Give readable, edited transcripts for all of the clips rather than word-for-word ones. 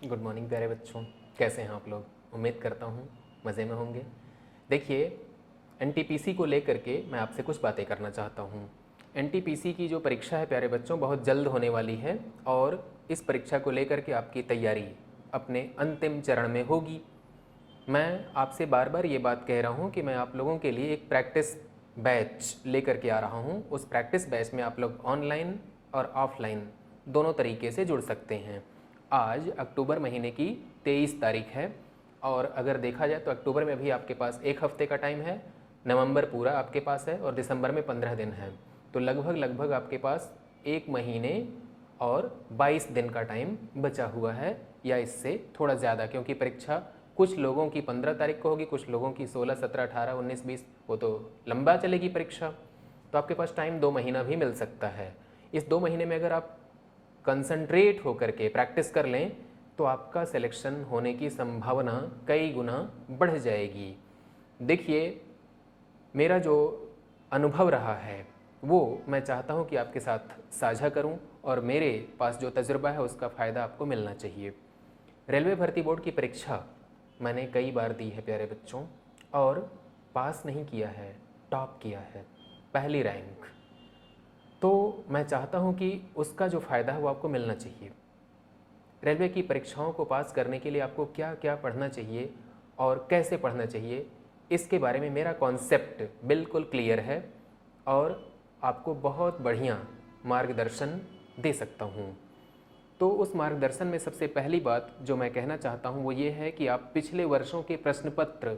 Good morning प्यारे बच्चों, कैसे हैं आप लोग। उम्मीद करता हूँ मज़े में होंगे। देखिए, एनटीपीसी को लेकर के मैं आपसे कुछ बातें करना चाहता हूँ। एनटीपीसी की जो परीक्षा है प्यारे बच्चों, बहुत जल्द होने वाली है और इस परीक्षा को लेकर के आपकी तैयारी अपने अंतिम चरण में होगी। मैं आपसे बार बार ये बात कह रहा हूँ कि मैं आप लोगों के लिए एक प्रैक्टिस बैच लेकर के आ रहा हूँ। उस प्रैक्टिस बैच में आप लोग ऑनलाइन और ऑफलाइन दोनों तरीके से जुड़ सकते हैं। आज अक्टूबर महीने की 23 तारीख है और अगर देखा जाए तो अक्टूबर में अभी आपके पास एक हफ्ते का टाइम है, नवंबर पूरा आपके पास है और दिसंबर में 15 दिन है। तो लगभग आपके पास एक महीने और 22 दिन का टाइम बचा हुआ है, या इससे थोड़ा ज़्यादा, क्योंकि परीक्षा कुछ लोगों की 15 तारीख को होगी, कुछ लोगों की 16, 17, 18, 19, 20, वो तो लंबा चलेगी परीक्षा। तो आपके पास टाइम 2 महीना भी मिल सकता है। इस 2 महीने में अगर आप कंसंट्रेट होकर के प्रैक्टिस कर लें तो आपका सिलेक्शन होने की संभावना कई गुना बढ़ जाएगी। देखिए, मेरा जो अनुभव रहा है वो मैं चाहता हूं कि आपके साथ साझा करूं और मेरे पास जो तजुर्बा है उसका फ़ायदा आपको मिलना चाहिए। रेलवे भर्ती बोर्ड की परीक्षा मैंने कई बार दी है प्यारे बच्चों, और पास नहीं किया है, टॉप किया है, पहली रैंक। तो मैं चाहता हूं कि उसका जो फ़ायदा है वो आपको मिलना चाहिए। रेलवे की परीक्षाओं को पास करने के लिए आपको क्या क्या पढ़ना चाहिए और कैसे पढ़ना चाहिए, इसके बारे में मेरा कॉन्सेप्ट बिल्कुल क्लियर है और आपको बहुत बढ़िया मार्गदर्शन दे सकता हूँ। तो उस मार्गदर्शन में सबसे पहली बात जो मैं कहना चाहता हूँ वो ये है कि आप पिछले वर्षों के प्रश्न पत्र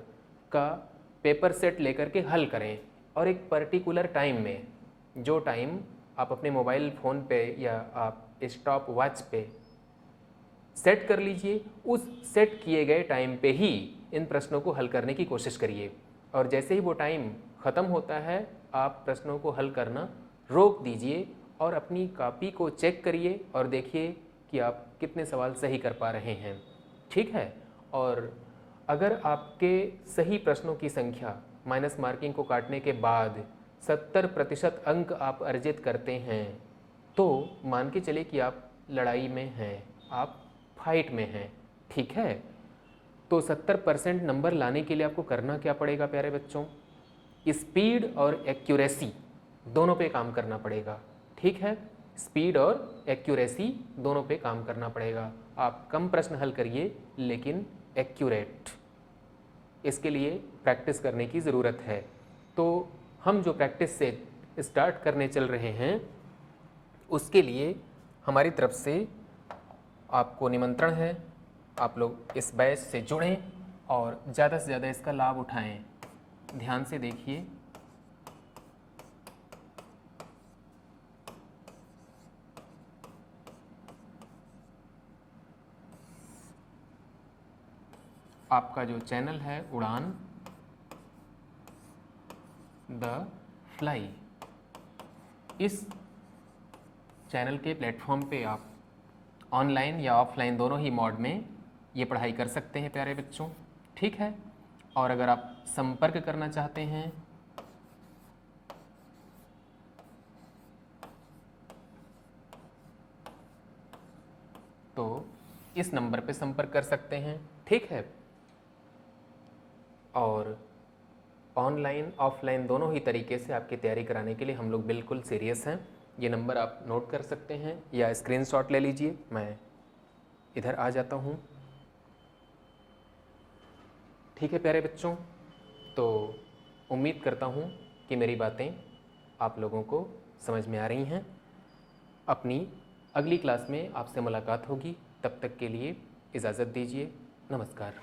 का पेपर सेट लेकर के हल करें, और एक पर्टिकुलर टाइम में, जो टाइम आप अपने मोबाइल फ़ोन पे या आप स्टॉप वॉच पे सेट कर लीजिए, उस सेट किए गए टाइम पे ही इन प्रश्नों को हल करने की कोशिश करिए। और जैसे ही वो टाइम ख़त्म होता है आप प्रश्नों को हल करना रोक दीजिए और अपनी कॉपी को चेक करिए और देखिए कि आप कितने सवाल सही कर पा रहे हैं। ठीक है। और अगर आपके सही प्रश्नों की संख्या माइनस मार्किंग को काटने के बाद 70% अंक आप अर्जित करते हैं तो मान के चलिए कि आप लड़ाई में हैं, आप फाइट में हैं। ठीक है। तो 70% नंबर लाने के लिए आपको करना क्या पड़ेगा प्यारे बच्चों? स्पीड और एक्यूरेसी दोनों पे काम करना पड़ेगा। ठीक है। स्पीड और एक्यूरेसी दोनों पे काम करना पड़ेगा। आप कम प्रश्न हल करिए लेकिन एक्यूरेट, इसके लिए प्रैक्टिस करने की ज़रूरत है। तो हम जो प्रैक्टिस से स्टार्ट करने चल रहे हैं उसके लिए हमारी तरफ से आपको निमंत्रण है, आप लोग इस बैच से जुड़ें और ज़्यादा से ज़्यादा इसका लाभ उठाएं। ध्यान से देखिए, आपका जो चैनल है उड़ान द फ्लाई, इस चैनल के प्लेटफॉर्म पे आप ऑनलाइन या ऑफलाइन दोनों ही मोड में ये पढ़ाई कर सकते हैं प्यारे बच्चों। ठीक है। और अगर आप संपर्क करना चाहते हैं तो इस नंबर पे संपर्क कर सकते हैं। ठीक है। और ऑनलाइन ऑफलाइन दोनों ही तरीके से आपकी तैयारी कराने के लिए हम लोग बिल्कुल सीरियस हैं। ये नंबर आप नोट कर सकते हैं या स्क्रीनशॉट ले लीजिए, मैं इधर आ जाता हूँ। ठीक है प्यारे बच्चों, तो उम्मीद करता हूँ कि मेरी बातें आप लोगों को समझ में आ रही हैं। अपनी अगली क्लास में आपसे मुलाकात होगी, तब तक के लिए इजाज़त दीजिए। नमस्कार।